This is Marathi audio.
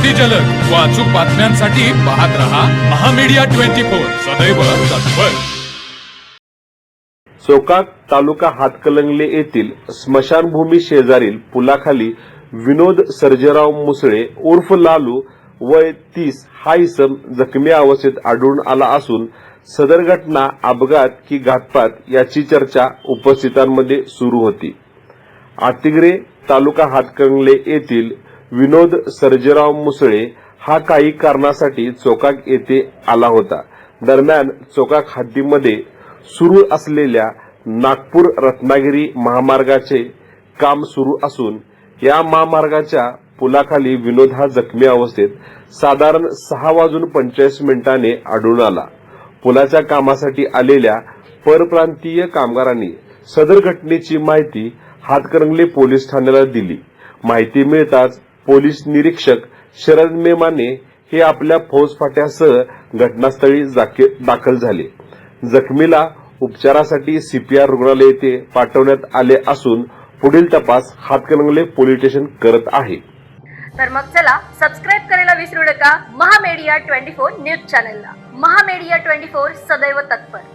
अगदी जलद व अचूक बातम्यांसाठी पाहत रहा महामीडिया 24 सदैव तत्पर। चोकाक तालुका हातकणंगले येथील स्मशानभूमी शेजारील पुलाखाली विनोद सर्जेराव मुसळे उर्फ लालू वय 30 हा इसम जखमी अवस्थेत आढळून आला असून सदर घटना अपघात की घातपात याची चर्चा उपस्थितांमध्ये सुरू होती। आतिग्रे तालुका हातकणंगले येथील विनोद सर्जेराव मुसळे हा काही कारणासाठी चोकाक येथे आला होता। दरम्यान चोकाक हद्दीमध्ये सुरू असलेल्या नागपूर रत्नागिरी महामार्गाचे काम सुरू असून या महामार्गाच्या पुलाखाली विनोद हा जखमी अवस्थेत साधारण 6:45 आढळून आला। पुलाच्या कामासाठी आलेल्या परप्रांतीय कामगारांनी सदर घटनेची माहिती हातकणंगले पोलीस ठाण्याला दिली। माहिती मिळताच पोलीस निरीक्षक शरद मेमाने हे आपल्या फौजफाट्यासह घटनास्थळी दाखल झाले। जखमीला उपचारासाठी सीपीआर रुग्णालय येथे पाठवण्यात आले असून पुढील तपास हातकणंगले पोलीस स्टेशन करत आहे। तर मग चला सबस्क्राइब करायला विसरू नका महामीडिया 24 न्यूज चॅनलला। महामीडिया 24 सदैव तत्पर।